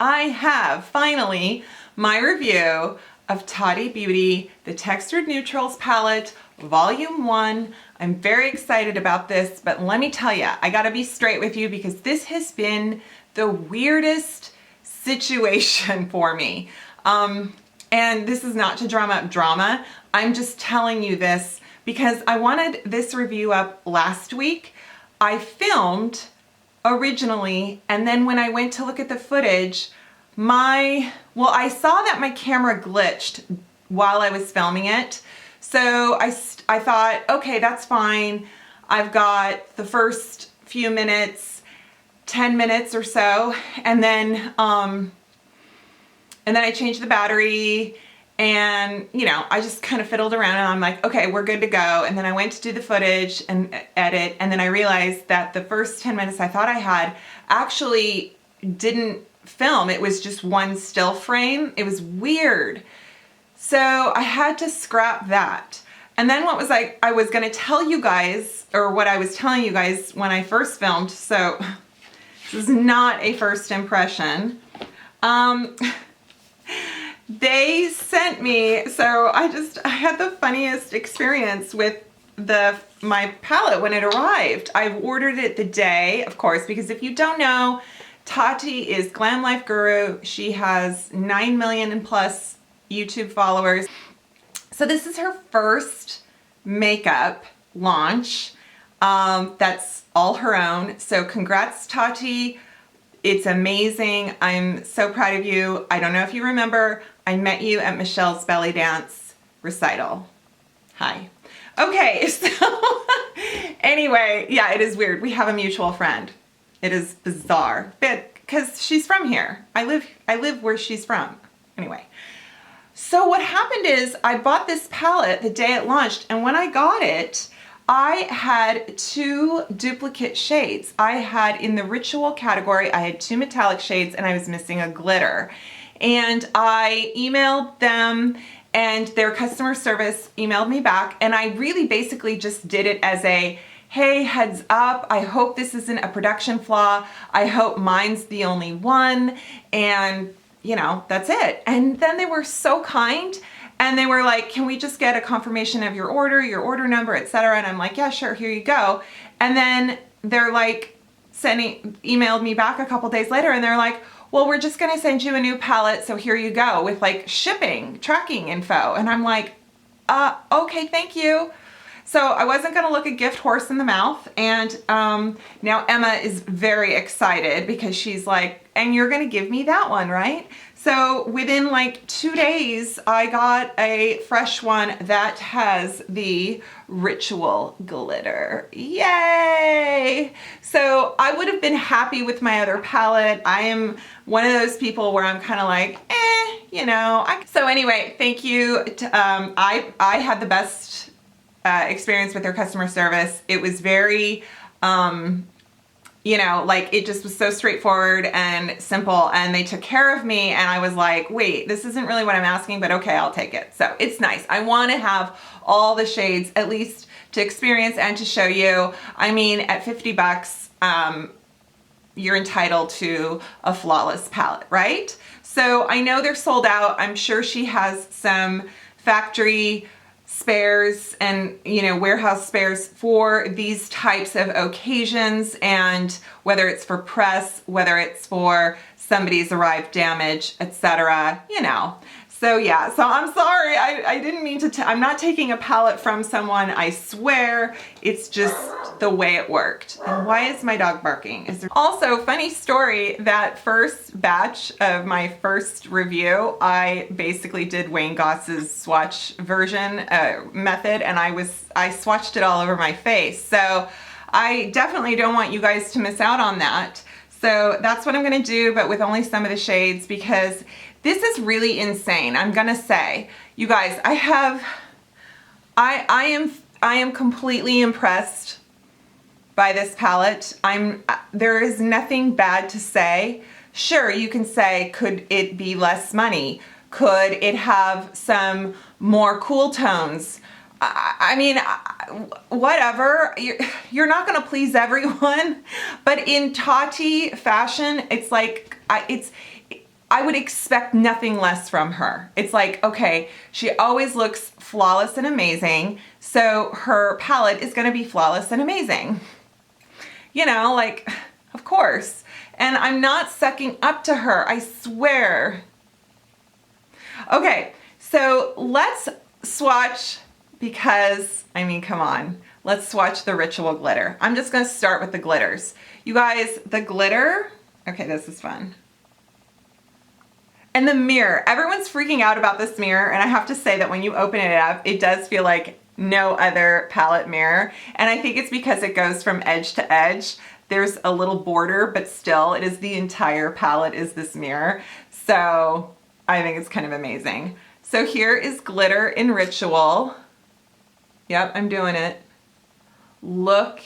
I have finally my review of Tati Beauty, the Textured Neutrals palette, Volume 1. I'm very excited about this, but let me tell you, I gotta be straight with you because this has been the weirdest situation for me. And this is not to drum up drama. I'm just telling you this because I wanted this review up last week. I filmed originally, and then when I went to look at the footage, I saw that my camera glitched while I was filming it. So I thought, okay, that's fine. I've got the first few minutes, 10 minutes or so, and then I changed the battery, and I just kind of fiddled around, and I'm like, okay, we're good to go. And then I went to do the footage and edit, and then I realized that the first 10 minutes I thought I had actually didn't film. It was just one still frame. It was weird. So I had to scrap that. And then I was going to tell you guys, or what I was telling you guys when I first filmed, so this is not a first impression. They sent me, so I had the funniest experience with my palette when it arrived. I ordered it the day, of course, because if you don't know, Tati is Glam Life Guru. She has 9 million and plus YouTube followers. So this is her first makeup launch. That's all her own. So congrats, Tati. It's amazing. I'm so proud of you. I don't know if you remember, I met you at Michelle's belly dance recital. Hi. Okay, so anyway, yeah, it is weird. We have a mutual friend. It is bizarre, but because she's from here. I live where she's from. Anyway, so what happened is I bought this palette the day it launched, and when I got it, I had 2 duplicate shades. I had, in the Ritual category, I had 2 metallic shades, and I was missing a glitter. And I emailed them, and their customer service emailed me back, and I really basically just did it as a, hey, heads up, I hope this isn't a production flaw. I hope mine's the only one, and that's it. And then they were so kind, and they were like, can we just get a confirmation of your order number, etc. And I'm like, yeah, sure, here you go. And then they're like emailed me back a couple days later, and they're like, well, we're just gonna send you a new palette, so here you go, with like shipping, tracking info. And I'm like, okay, thank you. So I wasn't gonna look a gift horse in the mouth, and now Emma is very excited because she's like, and you're gonna give me that one, right? So within like 2 days, I got a fresh one that has the Ritual glitter. Yay! So I would have been happy with my other palette. I am one of those people where I'm kind of like, So anyway, thank you. I had the best experience with their customer service. It was very, it just was so straightforward and simple, and they took care of me, and I was like, wait, this isn't really what I'm asking, but okay, I'll take it. So it's nice. I want to have all the shades at least to experience and to show you. I mean, at 50 bucks, you're entitled to a flawless palette, right? So I know they're sold out. I'm sure she has some factory spares and warehouse spares for these types of occasions, and whether it's for press, whether it's for somebody's arrived damage, etc. So yeah, so I'm sorry, I didn't mean to, I'm not taking a palette from someone, I swear. It's just the way it worked. And why is my dog barking? Also, funny story, that first batch of my first review, I basically did Wayne Goss's swatch version method, and I swatched it all over my face. So I definitely don't want you guys to miss out on that. So that's what I'm gonna do, but with only some of the shades, because this is really insane. I'm gonna say, you guys, I am completely impressed by this palette. There is nothing bad to say. Sure, you can say, could it be less money? Could it have some more cool tones? I mean, whatever. You're not gonna please everyone, but in Tati fashion, it's like, I would expect nothing less from her. It's like, okay, she always looks flawless and amazing, so her palette is gonna be flawless and amazing. You know, like, of course. And I'm not sucking up to her, I swear. Okay, so let's swatch, because, I mean, come on. Let's swatch the Ritual glitter. I'm just gonna start with the glitters. You guys, the glitter, okay, this is fun. And the mirror, everyone's freaking out about this mirror, and I have to say that when you open it up, it does feel like no other palette mirror. And I think it's because it goes from edge to edge. There's a little border, but still, it is the entire palette is this mirror. So I think it's kind of amazing. So here is glitter in Ritual. Yep, I'm doing it. Look,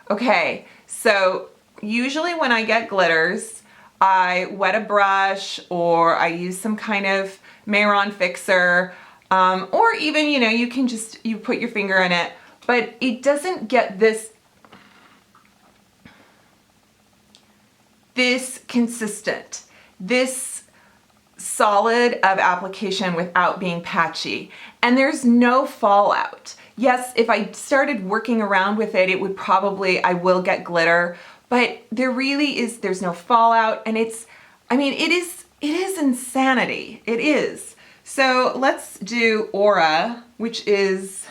okay, so usually when I get glitters, I wet a brush or I use some kind of Mehron fixer, or even, you know, you can just, you put your finger in it, but it doesn't get this consistent, this solid of application without being patchy. And there's no fallout. Yes, if I started working around with it, it would probably, I will get glitter, but there really is, there's no fallout, and it's, I mean, it is insanity. It is. So let's do Aura, which is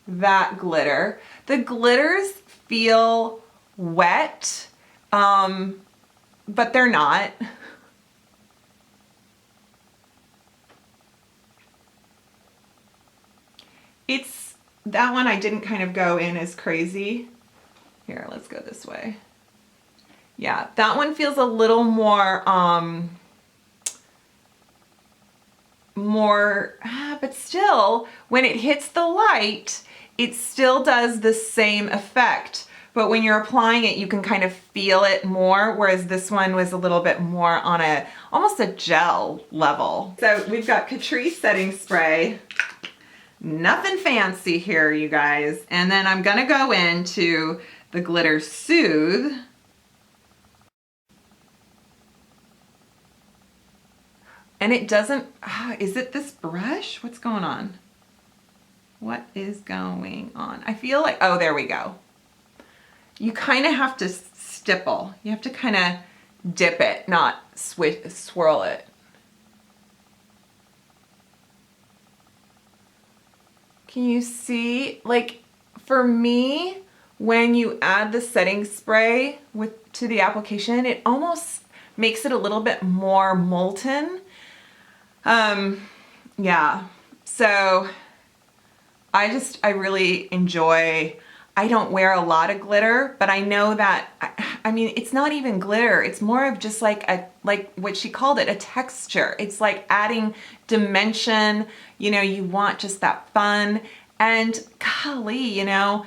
that glitter. The glitters feel wet, but they're not. It's, that one I didn't kind of go in as crazy. Here, let's go this way. Yeah, that one feels a little more, but still, when it hits the light, it still does the same effect. But when you're applying it, you can kind of feel it more, whereas this one was a little bit more on a, almost a gel level. So we've got Catrice setting spray. Nothing fancy here, you guys. And then I'm gonna go into the Glitter Soothe. And it doesn't, is it this brush? What's going on? What is going on? I feel like, oh, there we go. You kind of have to stipple. You have to kind of dip it, not swirl it. Can you see, like, for me, when you add the setting spray to the application, it almost makes it a little bit more molten. Yeah, so I really enjoy, I don't wear a lot of glitter, but I know that, I mean, it's not even glitter. It's more of just like like what she called it, a texture. It's like adding dimension, you know, you want just that fun. And golly, you know,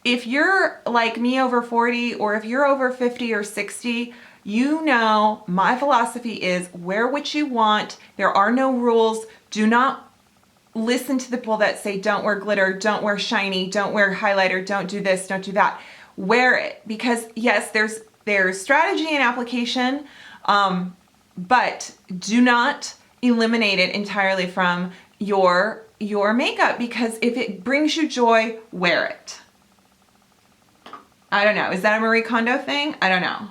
if you're like me over 40, or if you're over 50 or 60, you know, my philosophy is wear what you want. There are no rules. Do not listen to the people that say don't wear glitter, don't wear shiny, don't wear highlighter, don't do this, don't do that. Wear it, because yes, there's strategy and application, but do not eliminate it entirely from your makeup, because if it brings you joy, wear it. I don't know. Is that a Marie Kondo thing? I don't know.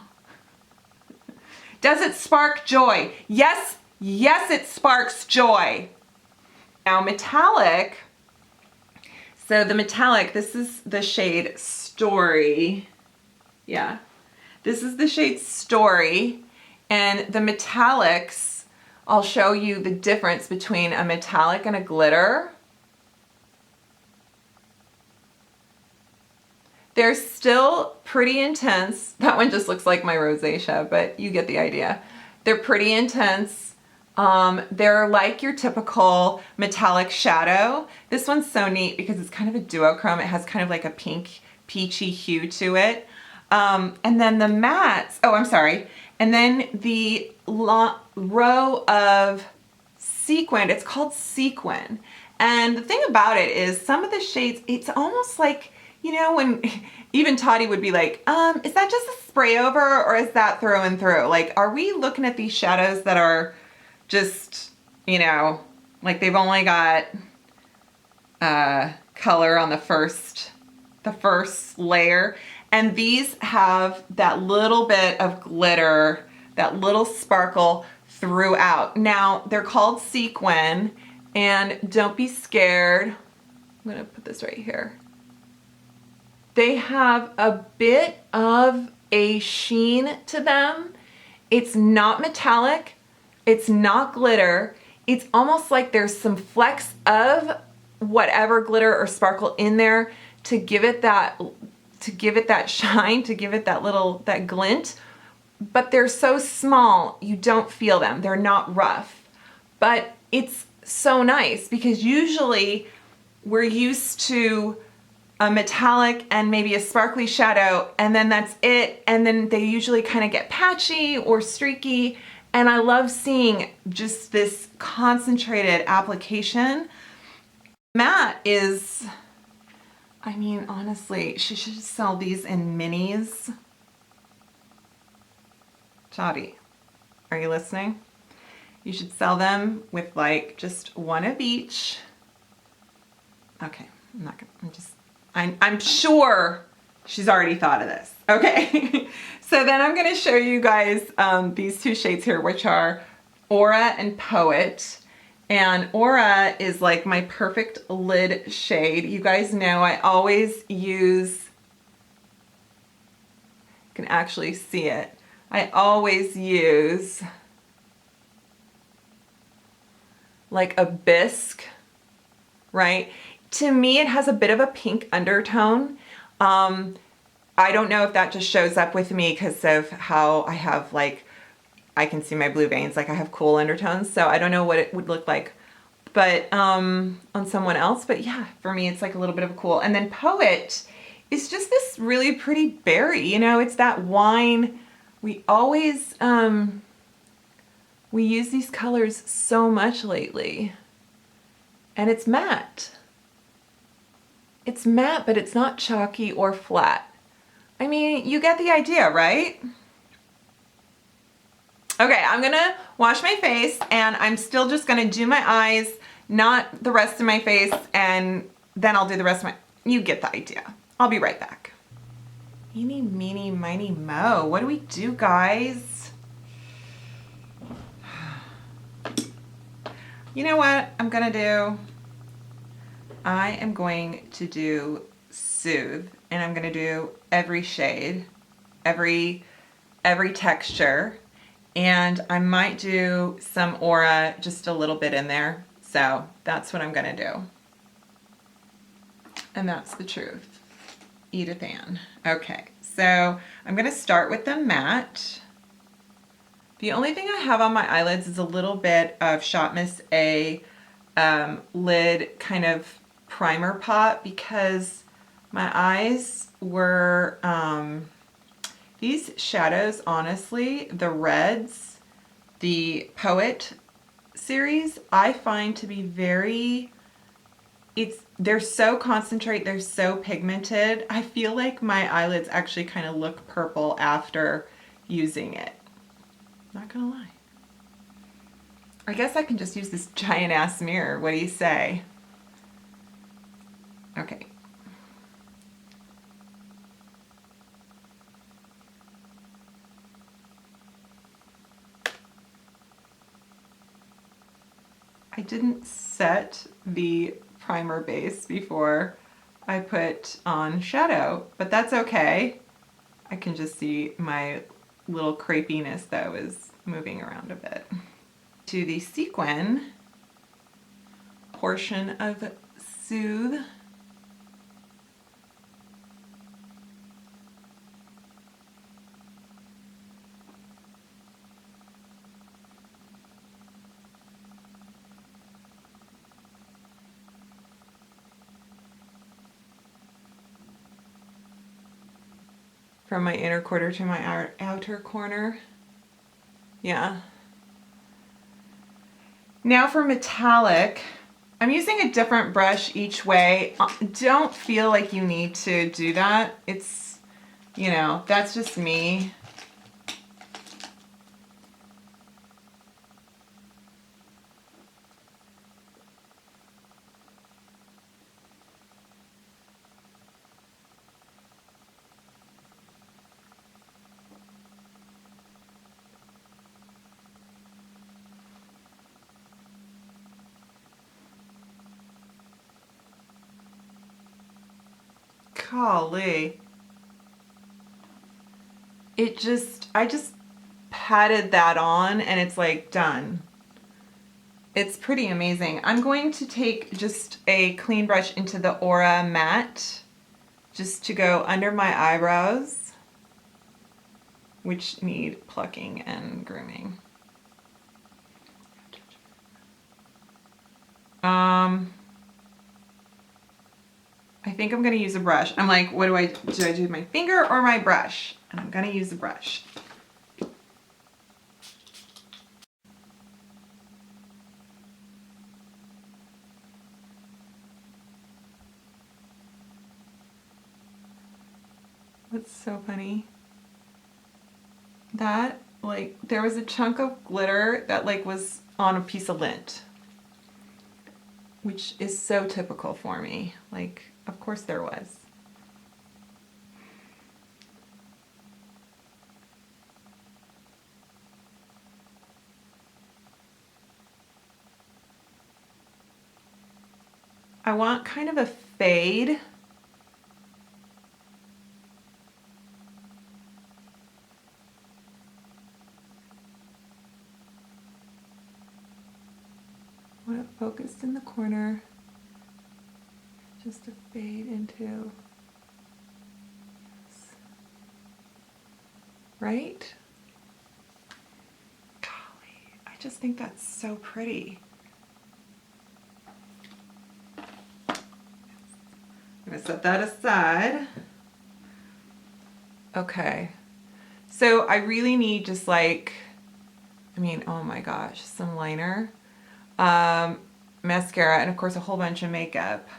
Does it spark joy? Yes, yes, it sparks joy. Now metallic, so the metallic, this is the shade Story. Yeah, this is the shade Story, and the metallics, I'll show you the difference between a metallic and a glitter. They're still pretty intense. That one just looks like my rosacea, but you get the idea. They're pretty intense. They're like your typical metallic shadow. This one's so neat because it's kind of a duochrome. It has kind of like a pink, peachy hue to it. And then the mattes, oh, I'm sorry. And then the row of sequin, it's called sequin. And the thing about it is some of the shades, it's almost like you know, when even Tati would be like, is that just a spray over or is that through and through? Like, are we looking at these shadows that are just, you know, like they've only got color on the first layer, and these have that little bit of glitter, that little sparkle throughout. Now, they're called sequin, and don't be scared. I'm gonna put this right here. They have a bit of a sheen to them. It's not metallic, it's not glitter. It's almost like there's some flecks of whatever glitter or sparkle in there to give it that shine, to give it that glint. But they're so small, you don't feel them. They're not rough. But it's so nice because usually we're used to a metallic and maybe a sparkly shadow, and then that's it. And then they usually kind of get patchy or streaky. And I love seeing just this concentrated application. Matte is, I mean, honestly, she should sell these in minis. Tati, are you listening? You should sell them with like just one of each. Okay, I'm not gonna, I'm sure she's already thought of this. Okay, so then I'm gonna show you guys these two shades here, which are Aura and Poet. And Aura is like my perfect lid shade. You guys know I always use, you can actually see it. I always use like a bisque, right? To me, it has a bit of a pink undertone. I don't know if that just shows up with me because of how I have like, I can see my blue veins, like I have cool undertones. So I don't know what it would look like, but on someone else. But yeah, for me, it's like a little bit of a cool. And then Poet is just this really pretty berry, you know, it's that wine. We always, we use these colors so much lately, and it's matte. It's matte, but it's not chalky or flat. I mean, you get the idea, right? Okay, I'm gonna wash my face, and I'm still just gonna do my eyes, not the rest of my face, and then I'll do the rest of my, you get the idea. I'll be right back. Eeny, meeny, miny, mo. What do we do, guys? You know what I'm gonna do? I am going to do Soothe, and I'm gonna do every shade, every texture, and I might do some Aura, just a little bit in there. So that's what I'm gonna do. And that's the truth. Edith Ann. Okay, so I'm gonna start with the matte. The only thing I have on my eyelids is a little bit of Shot Miss A lid kind of primer pot, because my eyes were, these shadows, honestly, the reds, the Poet series, I find to be very, they're so concentrate, they're so pigmented. I feel like my eyelids actually kind of look purple after using it. Not gonna lie. I guess I can just use this giant ass mirror. What do you say? Okay. I didn't set the primer base before I put on shadow, but that's okay. I can just see my little crepiness though is moving around a bit. To the sequin portion of Soothe. From my inner quarter to my outer corner. Yeah. Now for metallic, I'm using a different brush each way. Don't feel like you need to do that. It's, you know, that's just me. Golly. I just patted that on and it's like done. It's pretty amazing. I'm going to take just a clean brush into the Aura Matte just to go under my eyebrows, which need plucking and grooming. I think I'm gonna use a brush. I'm like, what do I do with my finger or my brush? And I'm gonna use a brush. What's so funny? That, like, there was a chunk of glitter that like was on a piece of lint, which is so typical for me. Like, of course there was. I want kind of a fade. I want it focused in the corner. Just a fade into, right? Golly, I just think that's so pretty. I'm gonna set that aside. Okay, so I really need just like, I mean, oh my gosh, some liner, mascara, and of course a whole bunch of makeup.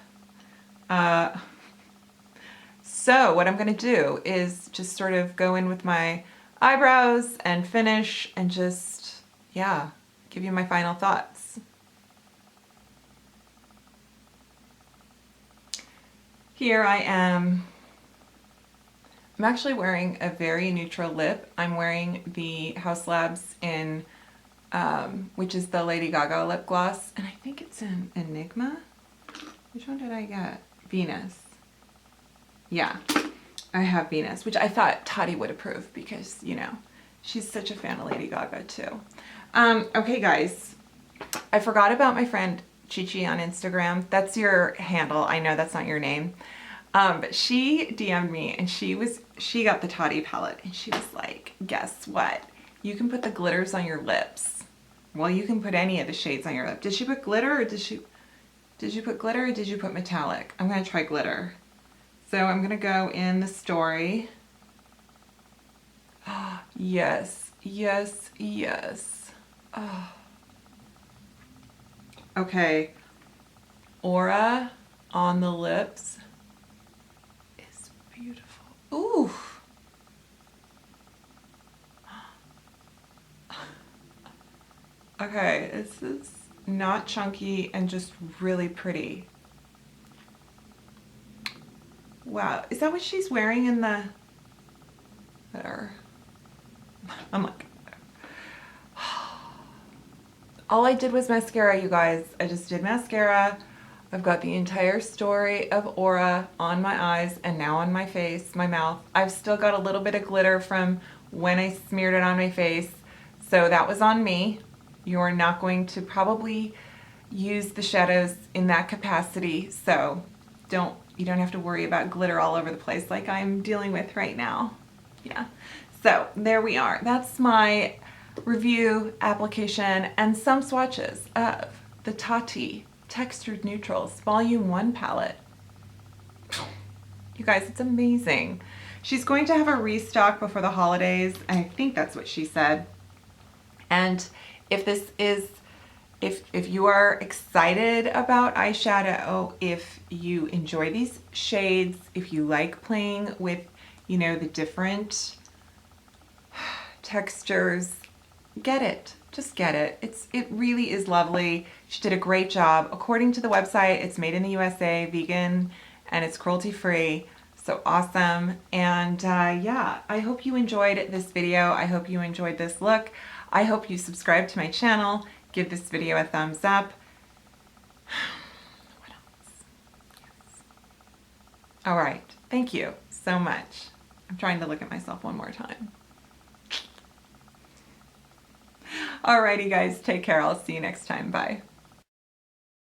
So what I'm gonna do is just sort of go in with my eyebrows and finish and just, yeah, give you my final thoughts. Here I am. I'm actually wearing a very neutral lip. I'm wearing the Haus Labs in, which is the Lady Gaga lip gloss, and I think it's in Enigma. Which one did I get? Venus. Yeah, I have Venus, which I thought Tati would approve because, you know, she's such a fan of Lady Gaga too. Okay guys, I forgot about my friend Chi on Instagram. That's your handle. I know that's not your name. But she DM'd me and she got the Tati palette and she was like, guess what? You can put the glitters on your lips. Well, you can put any of the shades on your lip. Did she put glitter or did you put glitter or did you put metallic? I'm gonna try glitter. So I'm gonna go in the story. Oh, yes, yes, yes. Oh. Okay, Aura on the lips is beautiful. Ooh. Okay, this is not chunky and just really pretty. Wow, is that what she's wearing in the, there? I'm like, all I did was mascara, you guys. I just did mascara. I've got the entire story of Aura on my eyes and now on my face, my mouth. I've still got a little bit of glitter from when I smeared it on my face. So that was on me. You're not going to probably use the shadows in that capacity. So you don't have to worry about glitter all over the place like I'm dealing with right now. Yeah. So there we are. That's my review, application, and some swatches of the Tati Textured Neutrals Volume 1 palette. You guys, it's amazing. She's going to have a restock before the holidays, and I think that's what she said. And if this is if you are excited about eyeshadow, if you enjoy these shades, if you like playing with, you know, the different textures, get it. Just get it. It really is lovely. She did a great job. According to the website, it's made in the USA, vegan, and it's cruelty-free. So awesome. And yeah, I hope you enjoyed this video. I hope you enjoyed this look. I hope you subscribe to my channel. Give this video a thumbs up. What else? Yes. All right. Thank you so much. I'm trying to look at myself one more time. Alrighty guys, take care. I'll see you next time. Bye.